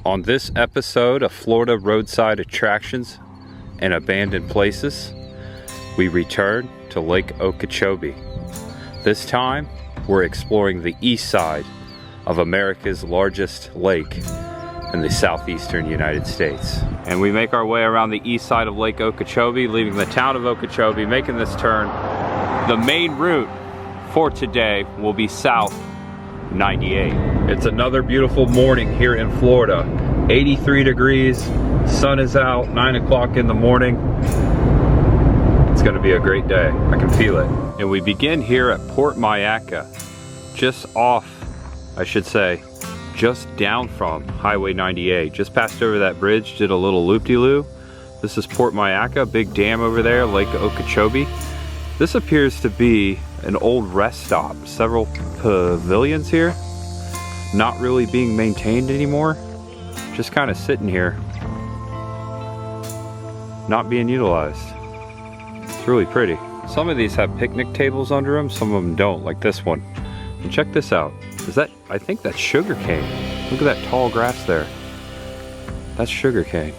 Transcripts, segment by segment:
On this episode of Florida Roadside Attractions and Abandoned Places, we return to Lake Okeechobee. This time, we're exploring the east side of America's largest lake in the southeastern United States. And we make our way around the east side of Lake Okeechobee, leaving the town of Okeechobee, making this turn. The main route for today will be South 98. It's another beautiful morning here in Florida. 83 degrees, sun is out, 9 o'clock in the morning. It's gonna be a great day, I can feel it. And we begin here at Port Mayaca, just off, I should say, just down from Highway 98. Just passed over that bridge, did a little loop-de-loo. This is Port Mayaca, big dam over there, Lake Okeechobee. This appears to be an old rest stop. Several pavilions here, not really being maintained anymore. Just kind of sitting here, not being utilized. It's really pretty. Some of these have picnic tables under them, some of them don't, like this one. And check this out. Is that, I think that's sugar cane. Look at that tall grass there. That's sugar cane.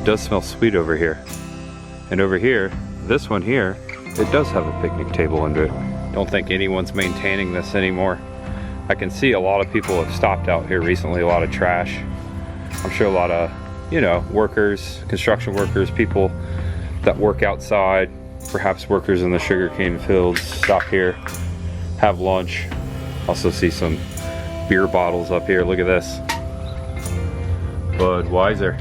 It does smell sweet over here. And over here, this one here, it does have a picnic table under it. Don't think anyone's maintaining this anymore. I can see a lot of people have stopped out here recently, a lot of trash. I'm sure a lot of, you know, workers, construction workers, people that work outside, perhaps workers in the sugarcane fields, stop here, have lunch. Also see some beer bottles up here, look at this. Budweiser.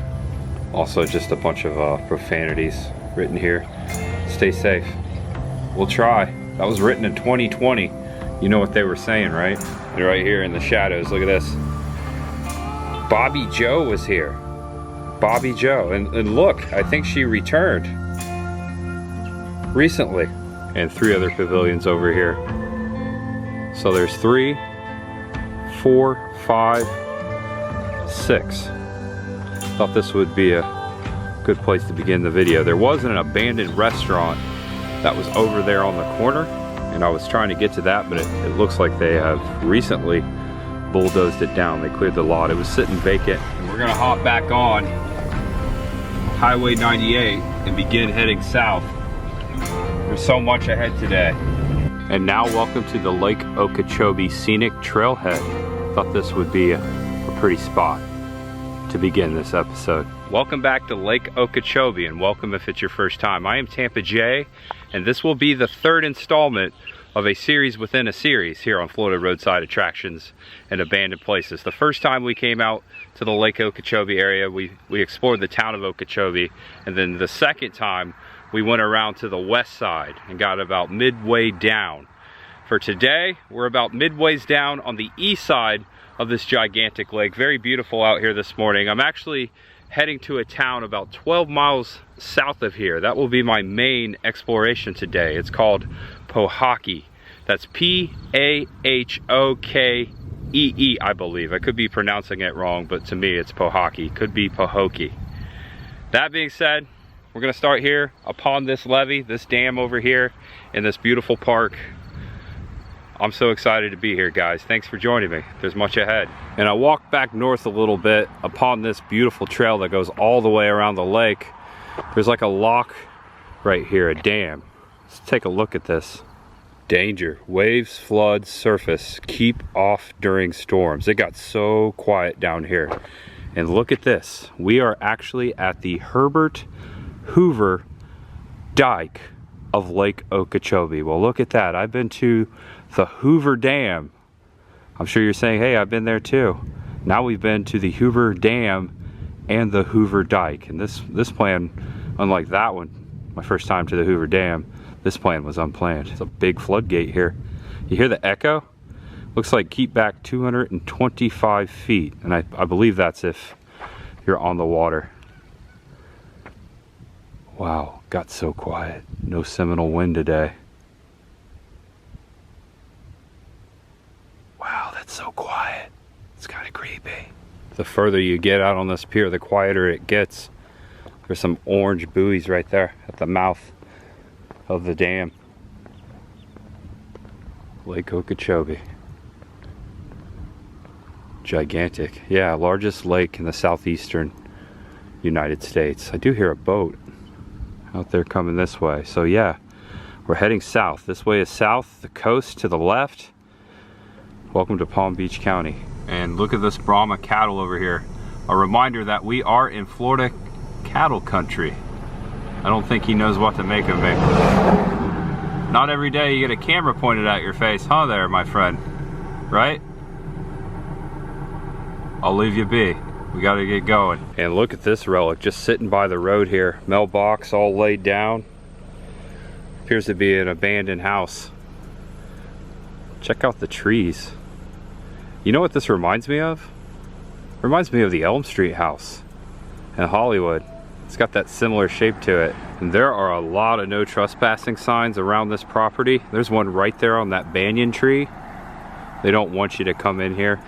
Also just a bunch of profanities written here. Stay safe. We'll try. That was written in 2020. You know what they were saying, right? And right here in the shadows, look at this. Bobby Joe was here. Bobby Joe. And look, I think she returned recently. And 3 other pavilions over here. So there's 3, 4, 5, 6. Thought this would be a good place to begin the video. There was an abandoned restaurant that was over there on the corner, and I was trying to get to that, but it looks like they have recently bulldozed it down. They cleared the lot. It was sitting vacant. And we're gonna hop back on Highway 98 and begin heading south. There's so much ahead today. And now welcome to the Lake Okeechobee Scenic Trailhead. Thought this would be a pretty spot to begin this episode. Welcome back to Lake Okeechobee, and welcome if it's your first time. I am Tampa Jay, and this will be the 3rd installment of a series within a series here on Florida Roadside Attractions and Abandoned Places. The first time we came out to the Lake Okeechobee area, we explored the town of Okeechobee, and then the second time we went around to the west side and got about midway down. For today, we're about midways down on the east side of this gigantic lake. Very beautiful out here this morning. I'm actually heading to a town about 12 miles south of here. That will be my main exploration today. It's called Pahokee. That's P-A-H-O-K-E-E, I believe. I could be pronouncing it wrong, but to me it's Pahokee. Could be Pahokee. That being said, we're gonna start here upon this levee, this dam over here in this beautiful park. I'm so excited to be here, guys. Thanks for joining me. There's much ahead. And I walked back north a little bit upon this beautiful trail that goes all the way around the lake. There's like a lock right here, a dam. Let's take a look at this. Danger, waves, floods, surface, keep off during storms. It got so quiet down here. And look at this. We are actually at the Herbert Hoover Dyke of Lake Okeechobee. Well, look at that. I've been to the Hoover Dam. I'm sure you're saying, hey, I've been there too. Now we've been to the Hoover Dam and the Hoover Dyke. And this plan, unlike that one, my first time to the Hoover Dam, this plan was unplanned. It's a big floodgate here. You hear the echo? Looks like keep back 225 feet. And I believe that's if you're on the water. Wow, got so quiet. No seminal wind today. Wow, that's so quiet. It's kind of creepy. The further you get out on this pier, the quieter it gets. There's some orange buoys right there at the mouth of the dam. Lake Okeechobee. Gigantic. Yeah, largest lake in the southeastern United States. I do hear a boat out there coming this way. So yeah, we're heading south. This way is south, the coast to the left. Welcome to Palm Beach County. And look at this Brahma cattle over here. A reminder that we are in Florida cattle country. I don't think he knows what to make of me. Not every day you get a camera pointed at your face, huh there, my friend? Right? I'll leave you be. We gotta get going. And look at this relic, just sitting by the road here. Mailbox all laid down. Appears to be an abandoned house. Check out the trees. You know what this reminds me of? It reminds me of the Elm Street house in Hollywood. It's got that similar shape to it. And there are a lot of no trespassing signs around this property. There's one right there on that banyan tree. They don't want you to come in here.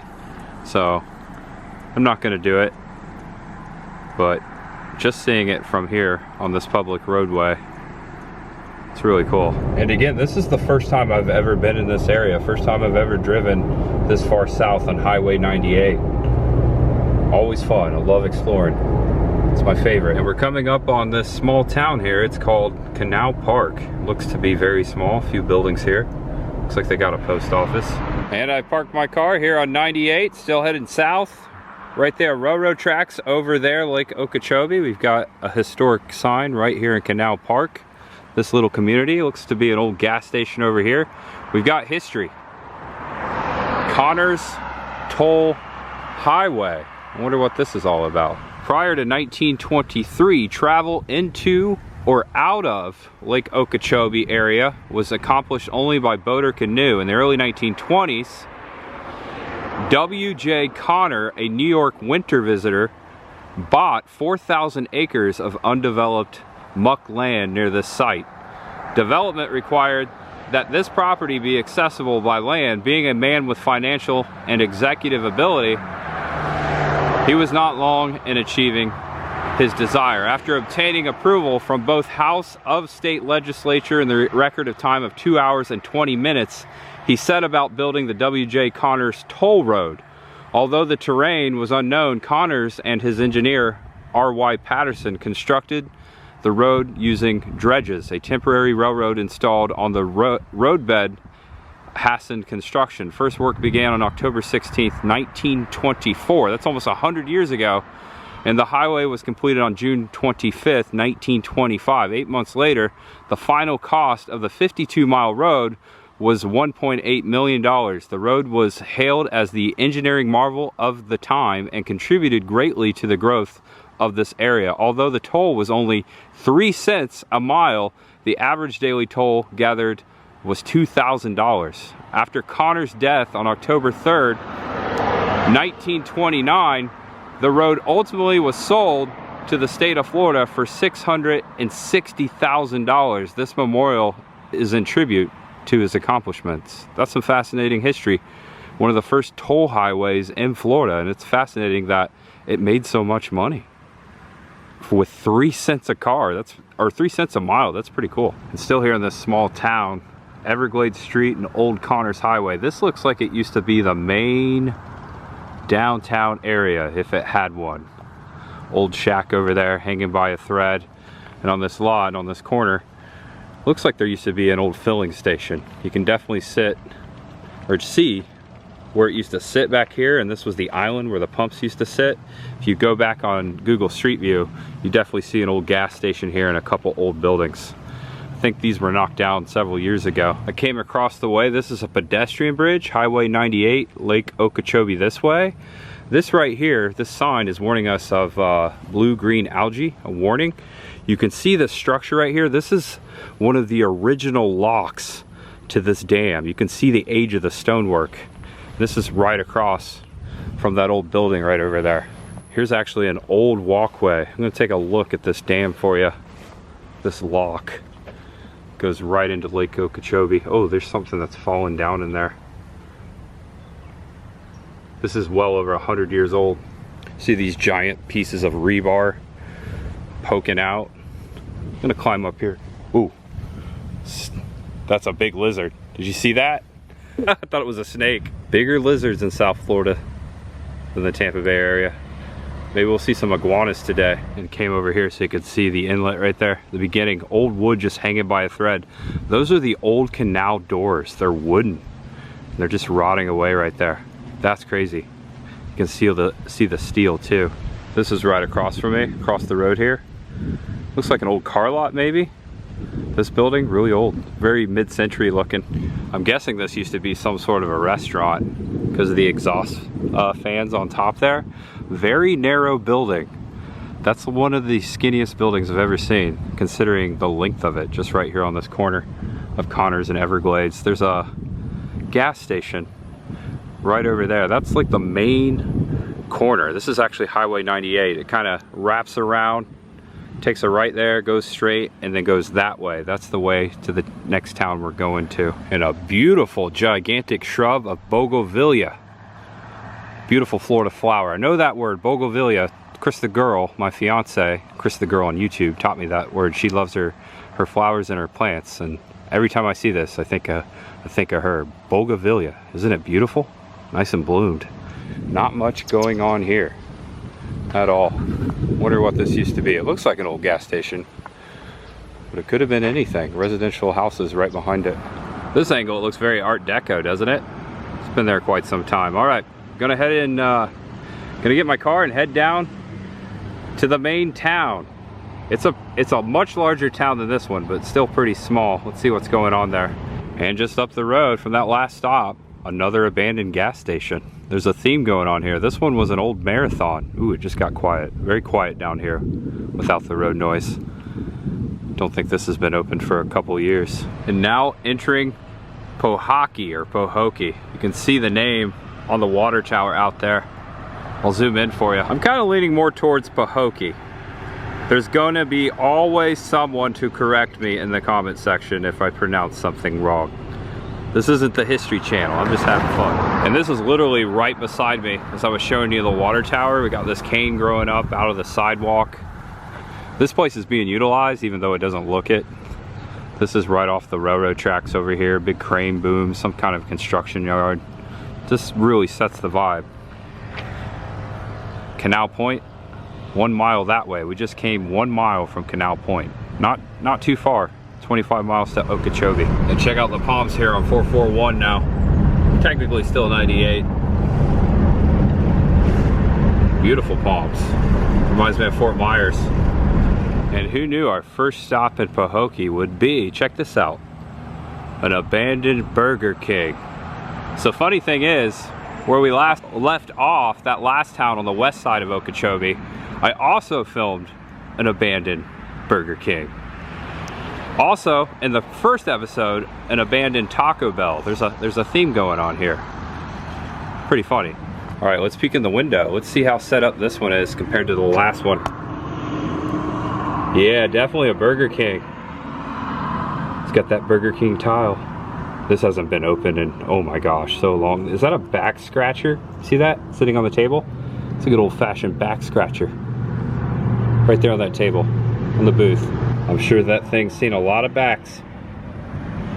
So I'm not gonna do it. But just seeing it from here on this public roadway, it's really cool. And again, this is the first time I've ever been in this area. First time I've ever driven this far south on Highway 98. Always fun, I love exploring. It's my favorite. And we're coming up on this small town here. It's called Canal Park. Looks to be very small, a few buildings here. Looks like they got a post office. And I parked my car here on 98, still heading south. Right there, railroad tracks over there, Lake Okeechobee. We've got a historic sign right here in Canal Park. This little community looks to be an old gas station over here. We've got history. Connors Toll Highway. I wonder what this is all about. Prior to 1923, travel into or out of Lake Okeechobee area was accomplished only by boat or canoe. In the early 1920s, W.J. Connor, a New York winter visitor, bought 4,000 acres of undeveloped muck land near this site. Development required that this property be accessible by land. Being a man with financial and executive ability, he was not long in achieving his desire. After obtaining approval from both House of State Legislature in the record of time of 2 hours and 20 minutes, he set about building the W.J. Connors Toll Road. Although the terrain was unknown, Connors and his engineer, R.Y. Patterson, constructed the road using dredges. A temporary railroad installed on the roadbed hastened construction. First work began on October 16th, 1924. That's almost 100 years ago. And the highway was completed on June 25th, 1925. 8 months later, the final cost of the 52-mile road was $1.8 million. The road was hailed as the engineering marvel of the time and contributed greatly to the growth of this area. Although the toll was only 3 cents a mile, the average daily toll gathered was $2,000. After Connor's death on October 3rd, 1929, the road ultimately was sold to the state of Florida for $660,000. This memorial is in tribute to his accomplishments. That's some fascinating history. One of the first toll highways in Florida, and it's fascinating that it made so much money. With 3 cents a car, or 3 cents a mile, that's pretty cool. And still here in this small town, Everglades Street and Old Connors Highway. This looks like it used to be the main downtown area, if it had one. Old shack over there hanging by a thread. And on this lot, on this corner, looks like there used to be an old filling station. You can definitely sit or see where it used to sit back here, and this was the island where the pumps used to sit. If you go back on Google Street View, you definitely see an old gas station here and a couple old buildings. I think these were knocked down several years ago. I came across the way. This is a pedestrian bridge, Highway 98, Lake Okeechobee this way. This right here, this sign is warning us of blue-green algae, a warning. You can see the structure right here. This is one of the original locks to this dam. You can see the age of the stonework. This is right across from that old building right over there. Here's actually an old walkway. I'm gonna take a look at this dam for you. This lock goes right into Lake Okeechobee. Oh, there's something that's fallen down in there. This is well over 100 years old. See these giant pieces of rebar poking out. I'm gonna climb up here. Ooh, that's a big lizard. Did you see that? I thought it was a snake. Bigger lizards in South Florida than the Tampa Bay area. Maybe we'll see some iguanas today. And came over here so you could see the inlet right there, the beginning. Old wood just hanging by a thread. Those are the old canal doors. They're wooden. They're just rotting away right there. That's crazy. You can see the steel too. This is right across from me, across the road here. Looks like an old car lot maybe. This building, really old, very mid-century looking. I'm guessing this used to be some sort of a restaurant because of the exhaust fans on top there. Very narrow building. That's one of the skinniest buildings I've ever seen, considering the length of it, just right here on this corner of Connors and Everglades. There's a gas station right over there. That's like the main corner. This is actually Highway 98. It kind of wraps around, takes a right there, goes straight, and then goes that way. That's the way to the next town we're going to. And a beautiful, gigantic shrub of bougainvillea. Beautiful Florida flower. I know that word, bougainvillea. Chris the girl, my fiance, Chris the girl on YouTube, taught me that word. She loves her flowers and her plants, and every time I see this, I think of her. Bougainvillea. Isn't it beautiful? Nice and bloomed. Not much going on here at all. Wonder what this used to be. It looks like an old gas station, but it could have been anything. Residential houses right behind it. This angle, it looks very Art Deco, doesn't it? It's been there quite some time. All right, gonna head in, gonna get my car and head down to the main town. It's a much larger town than this one, but still pretty small. Let's see what's going on there. And just up the road from that last stop, another abandoned gas station. There's a theme going on here. This one was an old marathon. Ooh, it just got quiet. Very quiet down here without the road noise. Don't think this has been open for a couple years. And now entering Pahokee or Pahokee. You can see the name on the water tower out there. I'll zoom in for you. I'm kind of leaning more towards Pahokee. There's gonna be always someone to correct me in the comment section if I pronounce something wrong. This isn't the History Channel, I'm just having fun. And this is literally right beside me as I was showing you the water tower. We got this cane growing up out of the sidewalk. This place is being utilized even though it doesn't look it. This is right off the railroad tracks over here. Big crane boom, some kind of construction yard. This really sets the vibe. Canal Point, 1 mile that way. We just came 1 mile from Canal Point. Not too far. 25 miles to Okeechobee. And check out the palms here on 441 now. Technically still 98. Beautiful palms. Reminds me of Fort Myers. And who knew our first stop at Pahokee would be, check this out, an abandoned Burger King. So funny thing is, where we last left off, that last town on the west side of Okeechobee, I also filmed an abandoned Burger King. Also, in the first episode, an abandoned Taco Bell. There's a theme going on here. Pretty funny. All right, let's peek in the window. Let's see how set up this one is compared to the last one. Yeah, definitely a Burger King. It's got that Burger King tile. This hasn't been opened in, oh my gosh, so long. Is that a back scratcher? See that sitting on the table? It's a good old-fashioned back scratcher. Right there on that table, on the booth. I'm sure that thing's seen a lot of backs.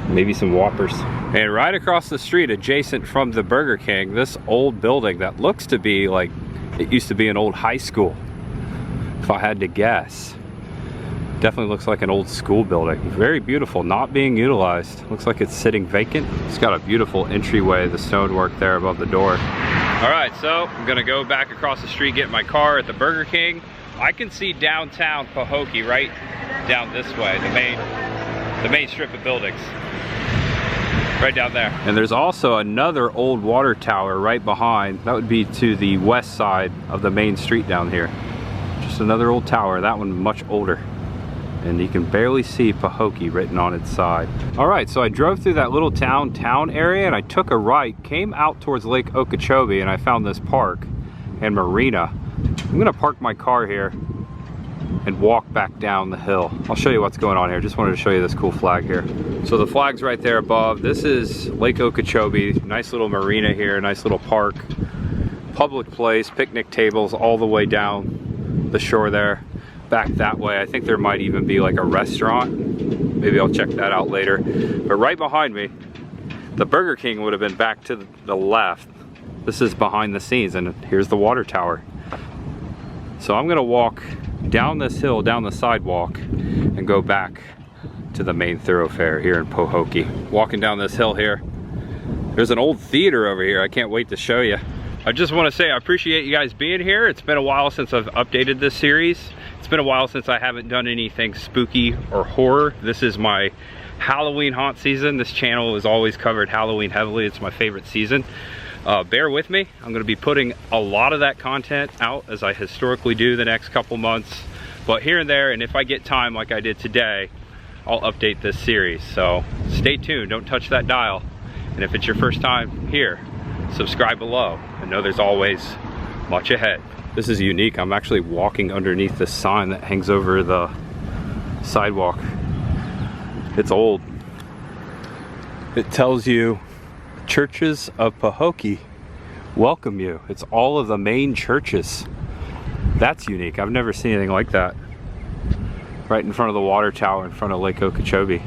Maybe some Whoppers. And right across the street, adjacent from the Burger King, this old building that looks to be like it used to be an old high school, if I had to guess. Definitely looks like an old school building. Very beautiful, not being utilized. Looks like it's sitting vacant. It's got a beautiful entryway, the stonework there above the door. All right, so I'm gonna go back across the street, get my car at the Burger King. I can see downtown Pahokee right down this way, the main strip of buildings. Right down there. And there's also another old water tower right behind. That would be to the west side of the main street down here. Just another old tower, that one much older. And you can barely see Pahokee written on its side. All right, so I drove through that little town area and I took a right, came out towards Lake Okeechobee, and I found this park and Marina. I'm gonna park my car here and walk back down the hill. I'll show you what's going on here. Just wanted to show you this cool flag here. So the flag's right there above. This is Lake Okeechobee. Nice little marina here, nice little park. Public place, picnic tables all the way down the shore there. Back that way, I think there might even be like a restaurant. Maybe I'll check that out later. But right behind me, the Burger King would have been back to the left. This is behind the scenes, and here's the water tower. So I'm gonna walk down this hill, down the sidewalk, and go back to the main thoroughfare here in Pahokee. Walking down this hill here, there's an old theater over here. I can't wait to show you. I just want to say I appreciate you guys being here. It's been a while since I've updated this series. It's been a while since I haven't done anything spooky or horror. This is my Halloween haunt season. This channel has always covered Halloween heavily. It's my favorite season. Bear with me. I'm going to be putting a lot of that content out as I historically do the next couple months. But here and there, and if I get time like I did today, I'll update this series. So stay tuned. Don't touch that dial. And if it's your first time here, subscribe below. I know there's always much ahead. This is unique. I'm actually walking underneath this sign that hangs over the sidewalk. It's old. It tells you Churches of Pahokee welcome you. It's all of the main churches. That's unique. I've never seen anything like that. Right in front of the water tower, in front of Lake Okeechobee.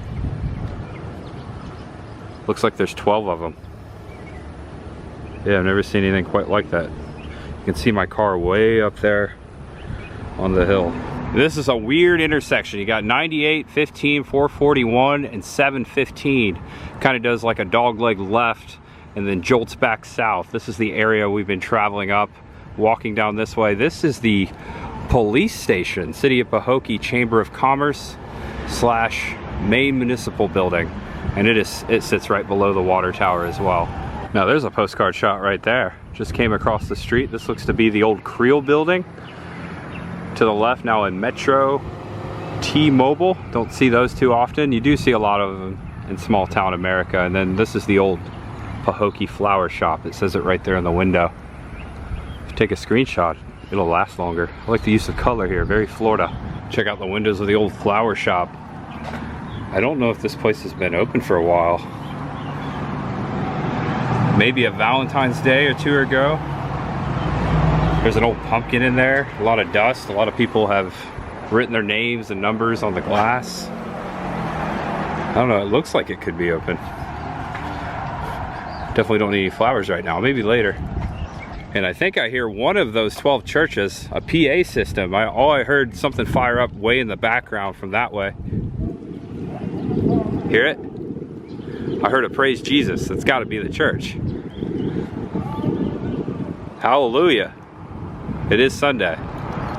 Looks like there's 12 of them. Yeah, I've never seen anything quite like that. You can see my car way up there on the hill. This is a weird intersection. You got 98, 15, 441, and 715. Kind of does like a dogleg left and then jolts back south. This is the area we've been traveling up, walking down this way. This is the police station, City of Pahokee Chamber of Commerce / main municipal building. And it sits right below the water tower as well. Now there's a postcard shot right there. Just came across the street. This looks to be the old Creel building. To the left now in Metro, T-Mobile. Don't see those too often. You do see a lot of them in small town America. And then this is the old Pahokee flower shop. It says it right there in the window. If you take a screenshot, it'll last longer. I like the use of color here, very Florida. Check out the windows of the old flower shop. I don't know if this place has been open for a while. Maybe a Valentine's Day or two ago. There's an old pumpkin in there, a lot of dust. A lot of people have written their names and numbers on the glass. I don't know, it looks like it could be open. Definitely don't need any flowers right now, maybe later. And I think I hear one of those 12 churches, a PA system. I heard something fire up way in the background from that way. Hear it? I heard a praise Jesus. That's got to be the church. Hallelujah. It is Sunday.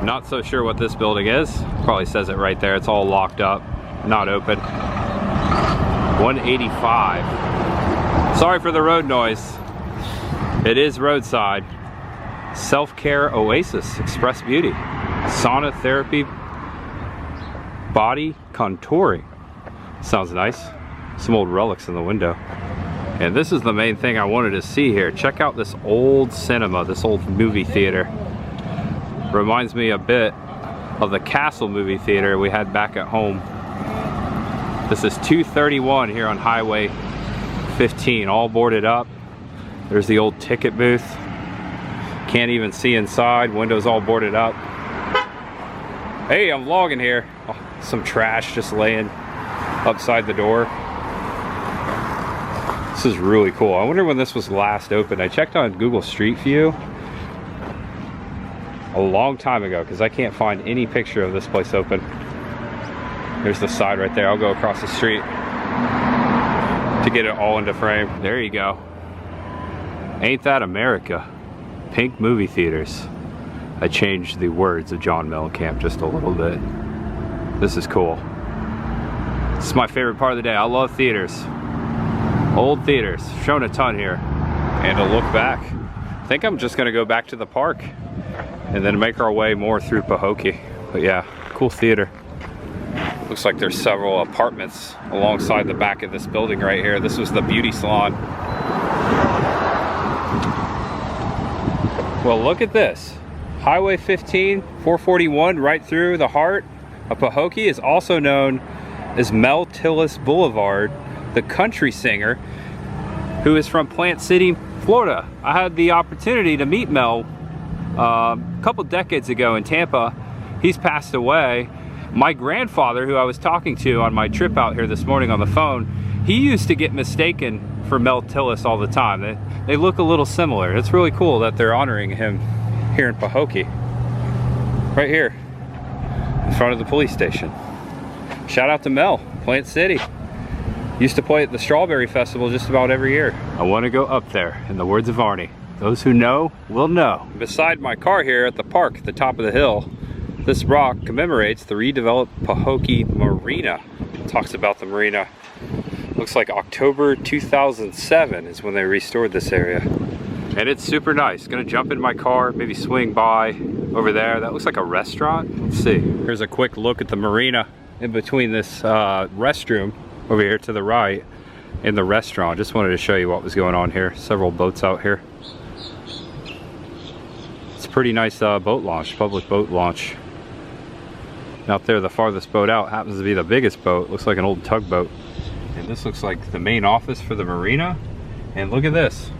Not so sure what this building is. Probably says it right there. It's all locked up, not open. 185. Sorry for the road noise. It is Roadside. Self-care oasis, express beauty. Sauna therapy, body contouring. Sounds nice. Some old relics in the window. And this is the main thing I wanted to see here. Check out this old cinema, this old movie theater. Reminds me a bit of the Castle movie theater we had back at home. This is 231 here on Highway 15, all boarded up. There's the old ticket booth. Can't even see inside, windows all boarded up. Hey, I'm vlogging here. Oh, some trash just laying upside the door. This is really cool. I wonder when this was last opened. I checked on Google Street View a long time ago because I can't find any picture of this place open. There's the side right there. I'll go across the street to get it all into frame. There you go. Ain't that America? Pink movie theaters. I changed the words of John Mellencamp just a little bit. This is cool. This is my favorite part of the day. I love theaters. Old theaters. Shown a ton here. And to look back, I think I'm just gonna go back to the park and then make our way more through Pahokee. But yeah, cool theater. Looks like there's several apartments alongside the back of this building right here. This was the beauty salon. Well, look at this. Highway 15, 441, right through the heart of Pahokee, is also known as Mel Tillis Boulevard, the country singer who is from Plant City, Florida. I had the opportunity to meet Mel a couple decades ago in Tampa. He's passed away. My grandfather, who I was talking to on my trip out here this morning on the phone, He used to get mistaken for Mel Tillis all the time. They look a little similar. It's really cool that they're honoring him here in Pahokee. Right here, in front of the police station. Shout out to Mel, Plant City. Used to play at the Strawberry Festival just about every year. I want to go up there, in the words of Arnie. Those who know will know. Beside my car here at the park at the top of the hill, this rock commemorates the redeveloped Pahokee Marina. It talks about the marina. Looks like October 2007 is when they restored this area. And it's super nice. Gonna jump in my car, maybe swing by over there. That looks like a restaurant. Let's see. Here's a quick look at the marina in between this restroom over here to the right and the restaurant. Just wanted to show you what was going on here. Several boats out here. It's a pretty nice boat launch, public boat launch. Out there, the farthest boat out happens to be the biggest boat. Looks like an old tugboat. And this looks like the main office for the marina. And look at this.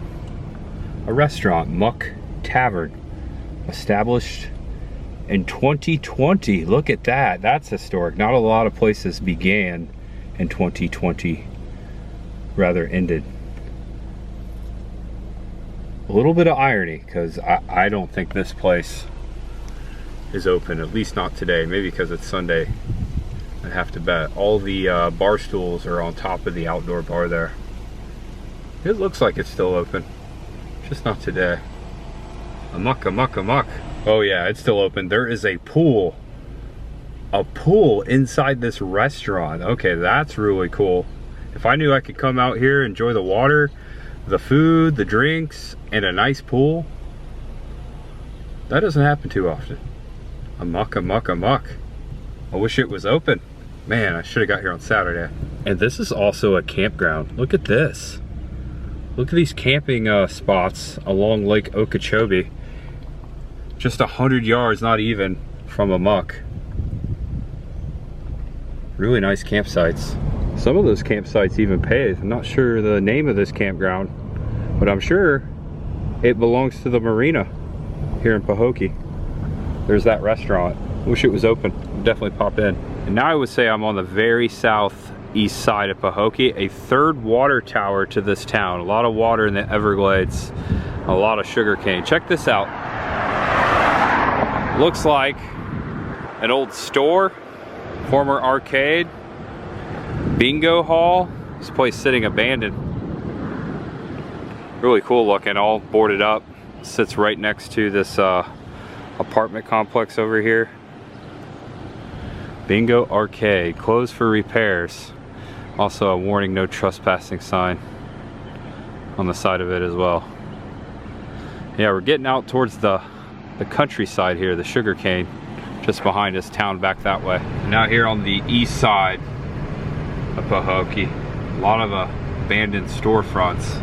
A restaurant, Muck Tavern. Established in 2020. Look at that. That's historic. Not a lot of places began in 2020. Rather ended. A little bit of irony, because I don't think this place is open, at least not today. Maybe because it's Sunday. I have to bet. All the bar stools are on top of the outdoor bar there. It looks like it's still open. Just not today. Amok, amok, amok. Oh yeah, it's still open. There is a pool. A pool inside this restaurant. Okay, that's really cool. If I knew I could come out here, enjoy the water, the food, the drinks, and a nice pool, that doesn't happen too often. Amok, amok, amok. I wish it was open. Man, I should have got here on Saturday. And this is also a campground. Look at this. Look at these camping spots along Lake Okeechobee. Just 100 yards, not even, from Amok. Really nice campsites. Some of those campsites even paved. I'm not sure the name of this campground, but I'm sure it belongs to the marina here in Pahokee. There's that restaurant. Wish it was open. Definitely pop in. And now I would say I'm on the very southeast side of Pahokee, a third water tower to this town. A lot of water in the Everglades, a lot of sugarcane. Check this out. Looks like an old store, former arcade, bingo hall. This place sitting abandoned. Really cool looking, all boarded up. Sits right next to this apartment complex over here. Bingo arcade, closed for repairs. Also a warning, no trespassing sign on the side of it as well. Yeah, we're getting out towards the countryside here, the sugarcane, just behind us, town back that way. Now here on the east side of Pahokee, a lot of abandoned storefronts.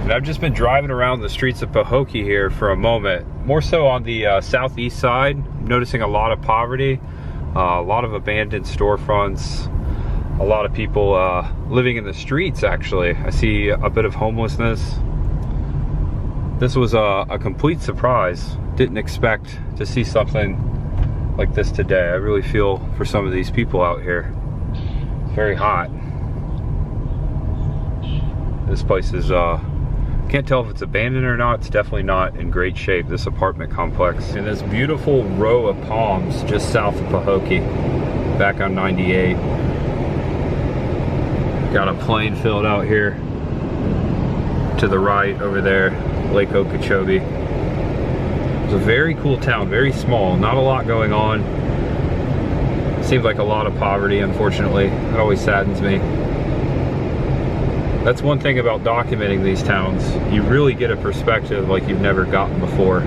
And I've just been driving around the streets of Pahokee here for a moment, more so on the southeast side, noticing a lot of poverty, a lot of abandoned storefronts, a lot of people living in the streets actually. I see a bit of homelessness. This was a complete surprise. Didn't expect to see something like this today. I really feel for some of these people out here. It's very hot. This place is can't tell if it's abandoned or not. It's definitely not in great shape, this apartment complex. And this beautiful row of palms just south of Pahokee, back on 98. Got a plain field out here to the right over there, Lake Okeechobee. It's a very cool town, very small, not a lot going on. Seems like a lot of poverty, unfortunately. It always saddens me. That's one thing about documenting these towns. You really get a perspective like you've never gotten before.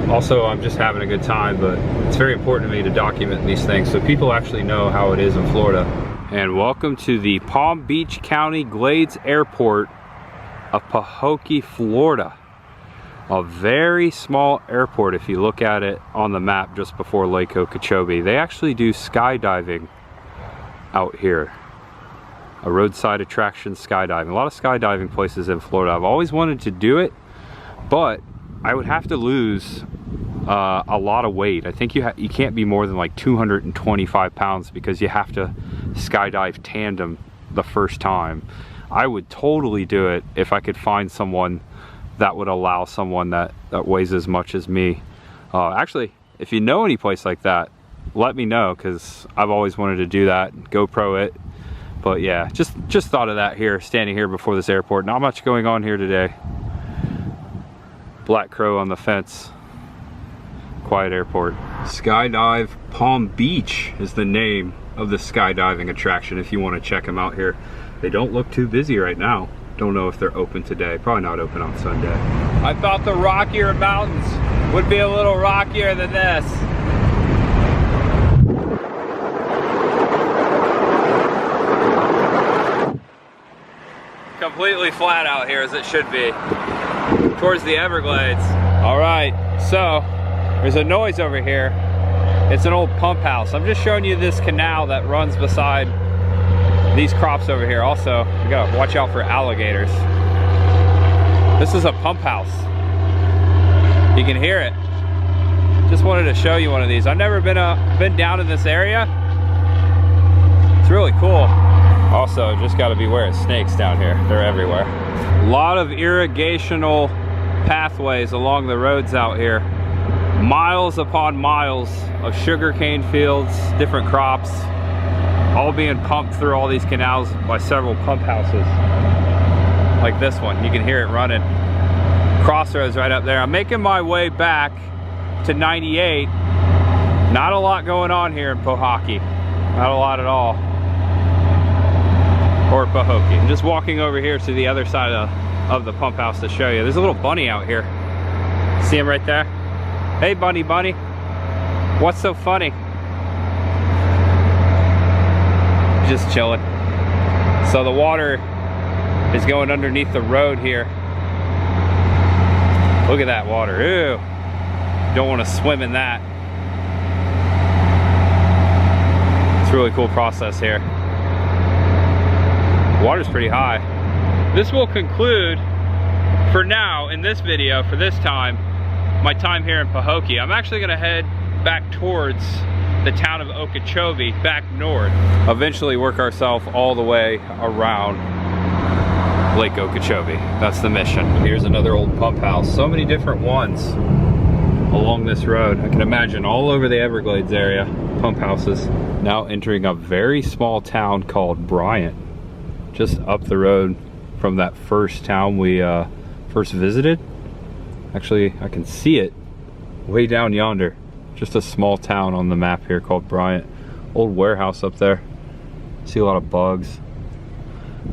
Also, I'm just having a good time, but it's very important to me to document these things so people actually know how it is in Florida. And welcome to the Palm Beach County Glades Airport of Pahokee, Florida. A very small airport if you look at it on the map just before Lake Okeechobee. They actually do skydiving out here. A roadside attraction, skydiving. A lot of skydiving places in Florida. I've always wanted to do it, but I would have to lose a lot of weight. I think you can't be more than like 225 pounds because you have to skydive tandem the first time. I would totally do it if I could find someone that would allow someone that weighs as much as me. Actually, if you know any place like that, let me know, because I've always wanted to do that, GoPro it. But yeah, just thought of that here, standing here before this airport. Not much going on here today. Black crow on the fence. Quiet airport. Skydive Palm Beach is the name of the skydiving attraction if you want to check them out here. They don't look too busy right now. Don't know if they're open today. Probably not open on Sunday. I thought the rockier mountains would be a little rockier than this. Completely flat out here as it should be. Towards the Everglades. All right, so there's a noise over here. It's an old pump house. I'm just showing you this canal that runs beside these crops over here. Also, you gotta watch out for alligators. This is a pump house. You can hear it. Just wanted to show you one of these. I've never been down in this area. It's really cool. Also, just gotta beware of snakes down here. They're everywhere. A lot of irrigational pathways along the roads out here. Miles upon miles of sugarcane fields, different crops, all being pumped through all these canals by several pump houses. Like this one, you can hear it running. Crossroads right up there. I'm making my way back to 98. Not a lot going on here in Pahokee. Not a lot at all. Or Pahokee. I'm just walking over here to the other side of the pump house to show you. There's a little bunny out here. See him right there? Hey bunny, bunny. What's so funny? Just chilling. So the water is going underneath the road here. Look at that water. Ew. Don't want to swim in that. It's a really cool process here. Water's pretty high. This will conclude for now in this video, for this time, my time here in Pahokee. I'm actually gonna head back towards the town of Okeechobee, back north. Eventually work ourselves all the way around Lake Okeechobee. That's the mission. Here's another old pump house. So many different ones along this road. I can imagine all over the Everglades area, pump houses. Now entering a very small town called Bryant, just up the road from that first town we first visited. Actually, I can see it way down yonder. Just a small town on the map here called Bryant. Old warehouse up there. See a lot of bugs.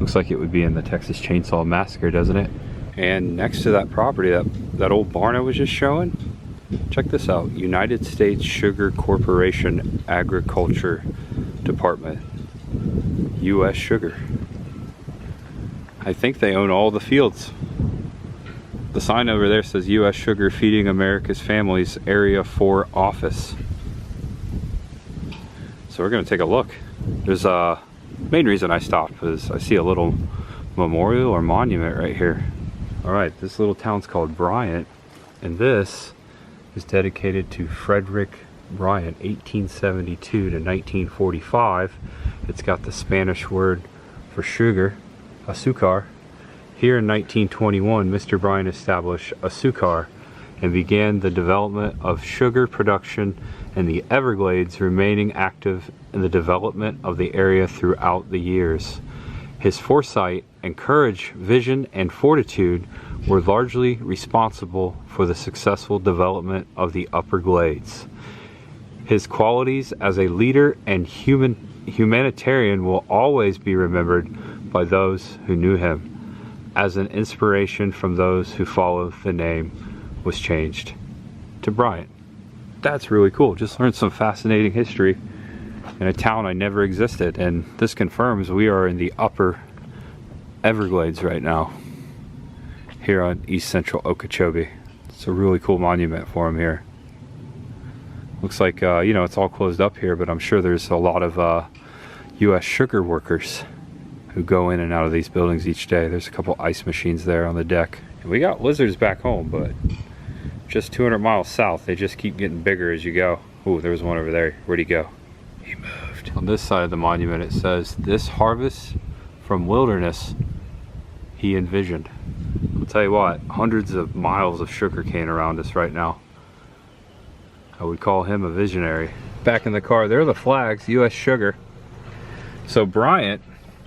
Looks like it would be in the Texas Chainsaw Massacre, doesn't it? And next to that property, that old barn I was just showing, check this out. United States Sugar Corporation Agriculture Department. U.S. Sugar. I think they own all the fields. The sign over there says U.S. Sugar Feeding America's Families Area 4 Office. So we're gonna take a look. There's a main reason I stopped was I see a little memorial or monument right here. All right, this little town's called Bryant, and this is dedicated to Frederick Bryant, 1872 to 1945. It's got the Spanish word for sugar, azúcar. Here in 1921, Mr. Bryant established azúcar and began the development of sugar production in the Everglades, remaining active in the development of the area throughout the years. His foresight and courage, vision, and fortitude were largely responsible for the successful development of the Upper Glades. His qualities as a leader and humanitarian will always be remembered by those who knew him. As an inspiration from those who follow, the name was changed to Bryant. That's really cool. Just learned some fascinating history in a town I never existed, and this confirms we are in the upper Everglades right now, here on East Central Okeechobee. It's a really cool monument for him here. Looks like, you know, it's all closed up here, but I'm sure there's a lot of U.S. sugar workers who go in and out of these buildings each day. There's a couple ice machines there on the deck. And we got lizards back home, but just 200 miles south. They just keep getting bigger as you go. Oh, there was one over there. Where'd he go? He moved. On this side of the monument it says, "This harvest from wilderness he envisioned." I'll tell you what, hundreds of miles of sugarcane around us right now. I would call him a visionary. Back in the car, there are the flags, U.S. Sugar. So Bryant,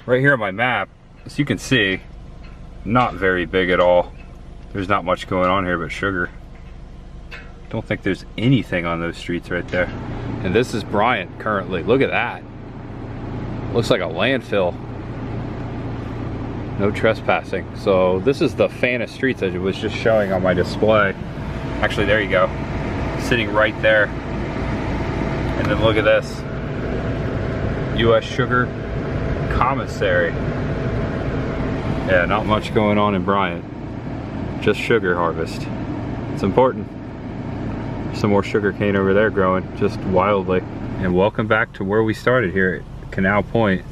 right here on my map, as you can see, not very big at all. There's not much going on here but sugar. Don't think there's anything on those streets right there. And this is Bryant currently. Look at that. Looks like a landfill. No trespassing. So this is the fan of streets I was just showing on my display. Actually, there you go. Sitting right there. And then look at this. U.S. Sugar Commissary. Yeah, not much going on in Bryant. Just sugar harvest. It's important. Some more sugar cane over there growing just wildly. And welcome back to where we started here at Canal Point.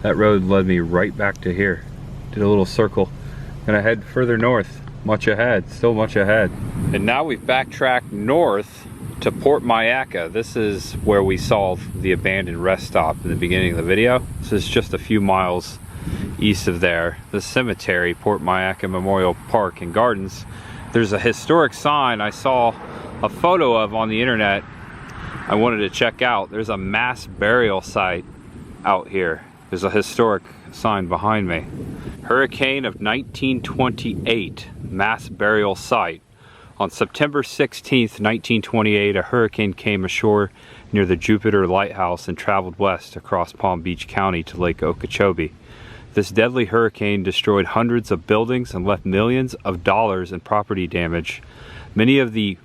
That road led me right back to here. Did a little circle. Gonna head further north. Much ahead, still much ahead. And now we've backtracked north to Port Mayaca. This is where we saw the abandoned rest stop in the beginning of the video. This is just a few miles east of there. The cemetery, Port Mayaca Memorial Park and Gardens. There's a historic sign I saw a photo of on the internet I wanted to check out. There's a mass burial site out here. There's a historic sign behind me. Hurricane of 1928, mass burial site. On September 16th, 1928, a hurricane came ashore near the Jupiter Lighthouse and traveled west across Palm Beach County to Lake Okeechobee. This deadly hurricane destroyed hundreds of buildings and left millions of dollars in property damage. Many of the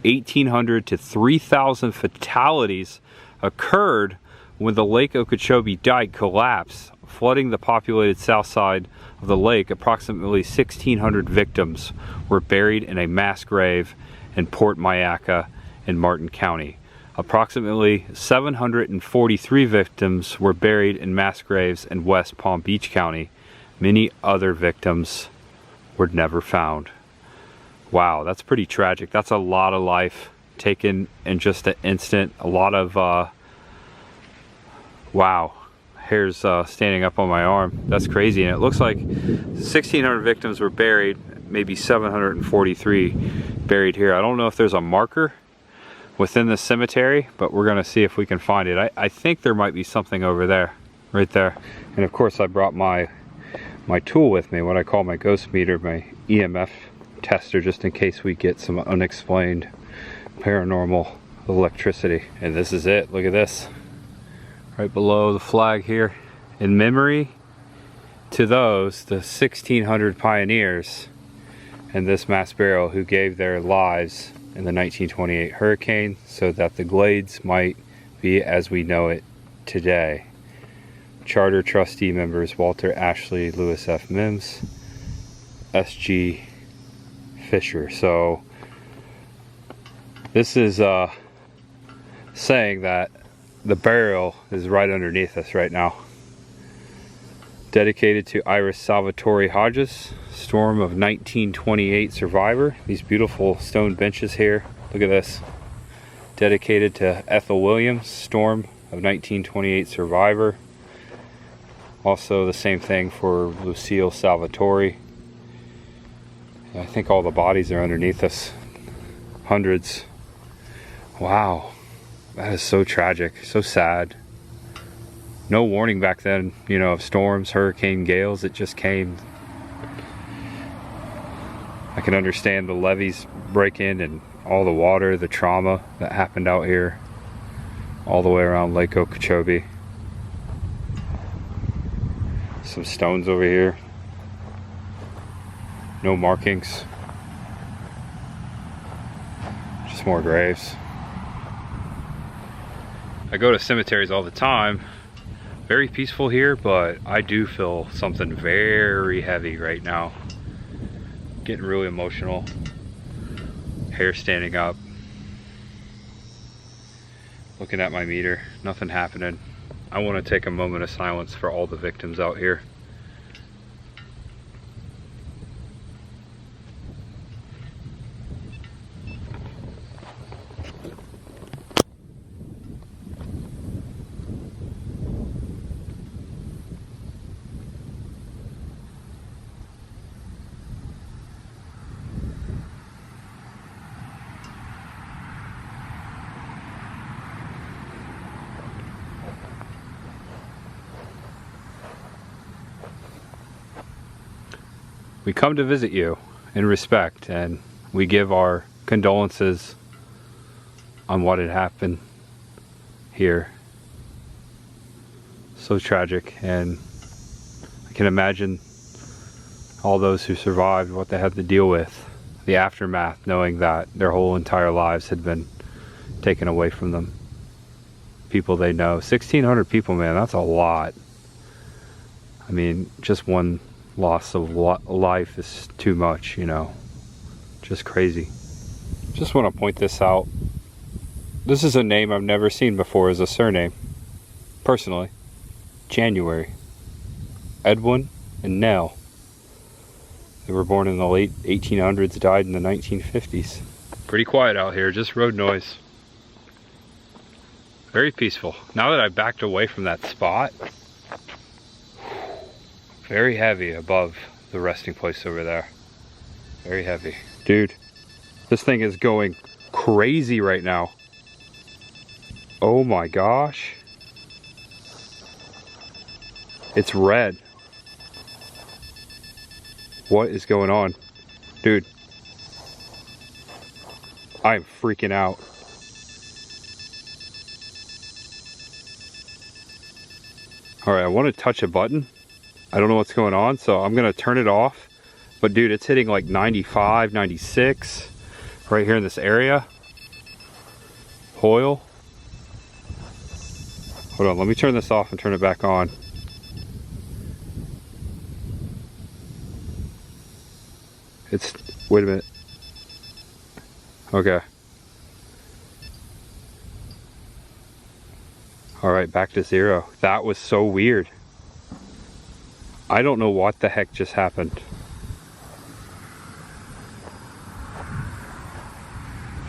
1,800 to 3,000 fatalities occurred when the Lake Okeechobee Dyke collapsed, flooding the populated south side of the lake. Approximately 1,600 victims were buried in a mass grave in Port Mayaca in Martin County. Approximately 743 victims were buried in mass graves in West Palm Beach County. Many other victims were never found. Wow, that's pretty tragic. That's a lot of life taken in just an instant. A lot of, wow, hairs standing up on my arm. That's crazy. And it looks like 1,600 victims were buried, maybe 743 buried here. I don't know if there's a marker within the cemetery, but we're gonna see if we can find it. I think there might be something over there, right there. And of course I brought my tool with me, what I call my ghost meter, my EMF tester, just in case we get some unexplained paranormal electricity. And this is it, look at this. Right below the flag here. In memory to those, the 1,600 pioneers in this mass burial who gave their lives in the 1928 hurricane so that the Glades might be as we know it today. Charter trustee members Walter Ashley, Lewis F. Mims, S.G. Fisher. So this is saying that the burial is right underneath us right now. Dedicated to Iris Salvatore Hodges, storm of 1928 survivor. These beautiful stone benches here. Look at this. Dedicated to Ethel Williams, storm of 1928 survivor. Also the same thing for Lucille Salvatore. I think all the bodies are underneath us. Hundreds. Wow. That is so tragic, so sad. No warning back then, you know, of storms, hurricane, gales. It just came. I can understand the levees break in and all the water, the trauma that happened out here, all the way around Lake Okeechobee. Some stones over here. No markings. Just more graves. I go to cemeteries all the time. Very peaceful here, but I do feel something very heavy right now. Getting really emotional. Hair standing up. Looking at my meter. Nothing happening. I want to take a moment of silence for all the victims out here. we come to visit you in respect, and we give our condolences on what had happened here. So tragic, and I can imagine all those who survived, what they had to deal with, the aftermath, knowing that their whole entire lives had been taken away from them. People they know. 1,600 people, man, that's a lot. I mean, just one loss of life is too much, you know. Just crazy. Just want to point this out. This is a name I've never seen before as a surname. Personally. January. Edwin and Nell. They were born in the late 1800s, died in the 1950s. Pretty quiet out here, just road noise. Very peaceful. Now that I backed away from that spot, very heavy above the resting place over there. Very heavy. Dude, this thing is going crazy right now. Oh my gosh. It's red. What is going on? Dude, I'm freaking out. Alright, I want to touch a button. I don't know what's going on, so I'm going to turn it off. But dude, it's hitting like 95, 96 right here in this area. Oil. Hold on, let me turn this off and turn it back on. It's, wait a minute. Okay. Alright, back to 0. That was so weird. I don't know what the heck just happened.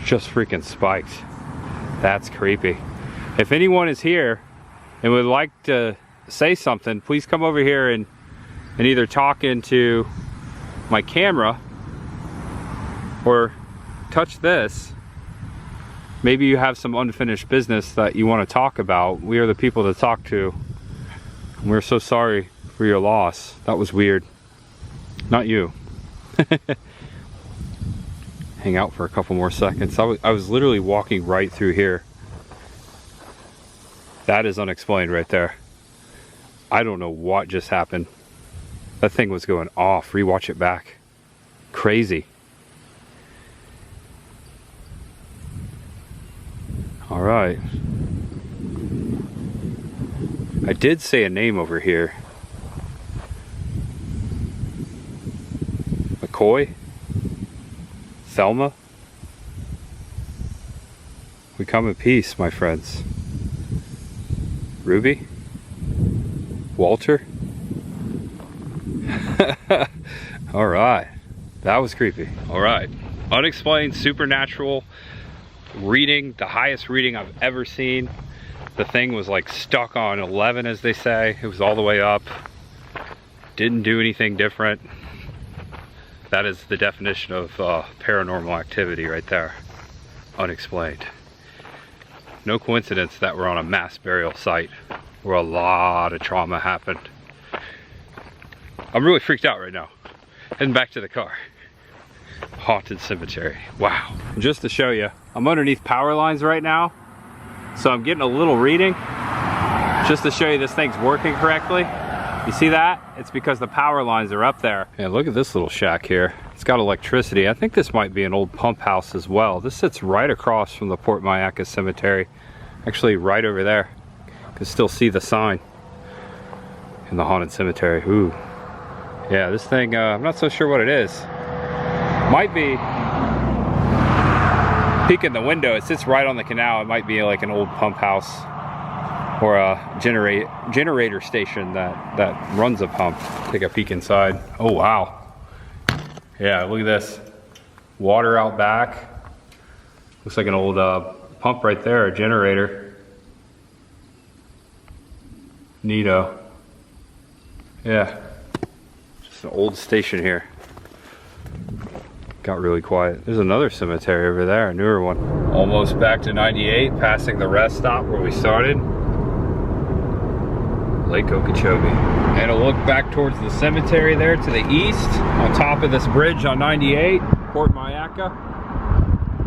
Just freaking spiked. That's creepy. If anyone is here and would like to say something, please come over here and either talk into my camera or touch this. Maybe you have some unfinished business that you want to talk about. We are the people to talk to. We're so sorry for your loss. That was weird. Not you. Hang out for a couple more seconds. I was literally walking right through here. That is unexplained right there. I don't know what just happened. That thing was going off. Rewatch it back. Crazy. All right. I did say a name over here. McCoy? Thelma? We come in peace, my friends. Ruby? Walter? All right. That was creepy. All right. Unexplained supernatural reading, the highest reading I've ever seen. The thing was like stuck on 11, as they say. It was all the way up. Didn't do anything different. That is the definition of paranormal activity right there. Unexplained. No coincidence that we're on a mass burial site where a lot of trauma happened. I'm really freaked out right now. Heading back to the car. Haunted cemetery. Wow. Just to show you, I'm underneath power lines right now, so I'm getting a little reading. Just to show you this thing's working correctly. You see that? It's because the power lines are up there. And look at this little shack here. It's got electricity. I think this might be an old pump house as well. This sits right across from the Port Mayaca cemetery. Actually right over there. You can still see the sign in the haunted cemetery. Ooh. Yeah, this thing, I'm not so sure what it is. Might be, peek in the window, it sits right on the canal. It might be like an old pump house or a generator station that runs a pump. Take a peek inside. Oh wow. Yeah, look at this. Water out back. Looks like an old pump right there, a generator. Neato. Yeah. Just an old station here. Got really quiet. There's another cemetery over there, a newer one. Almost back to 98, passing the rest stop where we started. Lake Okeechobee. And a look back towards the cemetery there to the east, on top of this bridge on 98, Port Mayaca.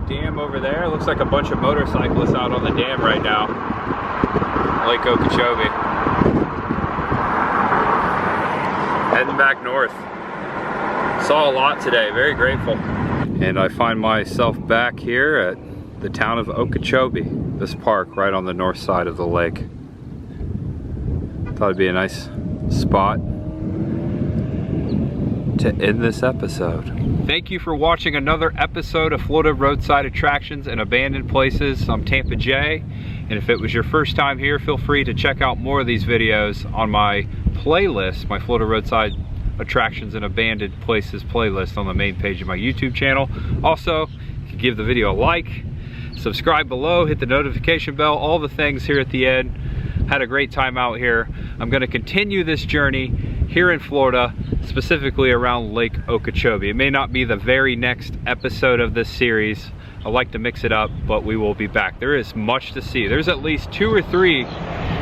Dam over there. Looks like a bunch of motorcyclists out on the dam right now. Lake Okeechobee. Heading back north. Saw a lot today, very grateful. And I find myself back here at the town of Okeechobee, this park right on the north side of the lake. Thought it'd be a nice spot to end this episode. Thank you for watching another episode of Florida Roadside Attractions and Abandoned Places. I'm Tampa Jay, and if it was your first time here, feel free to check out more of these videos on my playlist, my Florida Roadside Attractions and Abandoned Places playlist on the main page of my YouTube channel. Also, if you give the video a like, subscribe below, hit the notification bell, all the things here at the end. Had a great time out here. I'm going to continue this journey here in Florida, specifically around Lake Okeechobee. It may not be the very next episode of this series. I like to mix it up, but we will be back. There is much to see. There's at least 2 or 3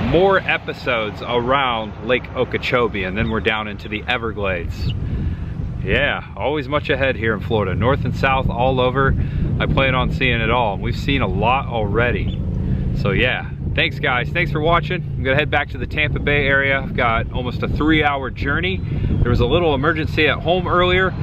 more episodes around Lake Okeechobee, and then we're down into the Everglades. Yeah, always much ahead here in Florida. North and south, all over. I plan on seeing it all. We've seen a lot already. So yeah, thanks guys. Thanks for watching. I'm gonna head back to the Tampa Bay area. I've got almost a 3-hour journey. There was a little emergency at home earlier.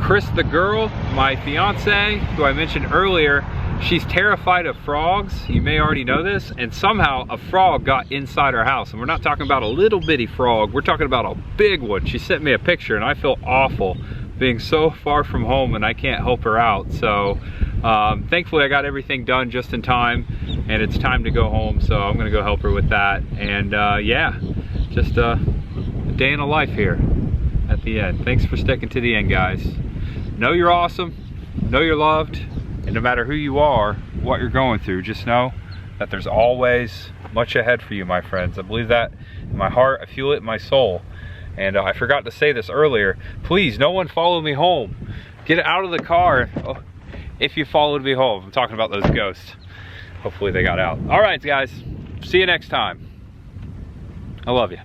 Chris the girl, my fiance, who I mentioned earlier, she's terrified of frogs. You may already know this. And somehow a frog got inside her house. And we're not talking about a little bitty frog. We're talking about a big one. She sent me a picture and I feel awful being so far from home and I can't help her out. So thankfully I got everything done just in time and it's time to go home. So I'm gonna go help her with that. And yeah, just a day in a life here at the end. Thanks for sticking to the end, guys. Know you're awesome, know you're loved, and no matter who you are, what you're going through, just know that there's always much ahead for you, my friends. I believe that in my heart, I feel it in my soul. And I forgot to say this earlier, please, no one follow me home. Get out of the car if you followed me home. I'm talking about those ghosts. Hopefully they got out. All right, guys, see you next time. I love you,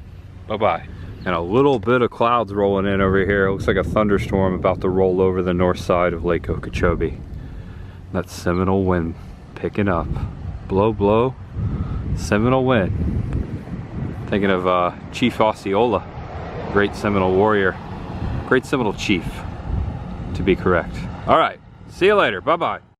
bye-bye. And a little bit of clouds rolling in over here. It looks like a thunderstorm about to roll over the north side of Lake Okeechobee. That Seminole wind picking up. Blow, blow, Seminole wind. Thinking of Chief Osceola, great Seminole warrior, great Seminole chief, to be correct. All right, see you later, bye-bye.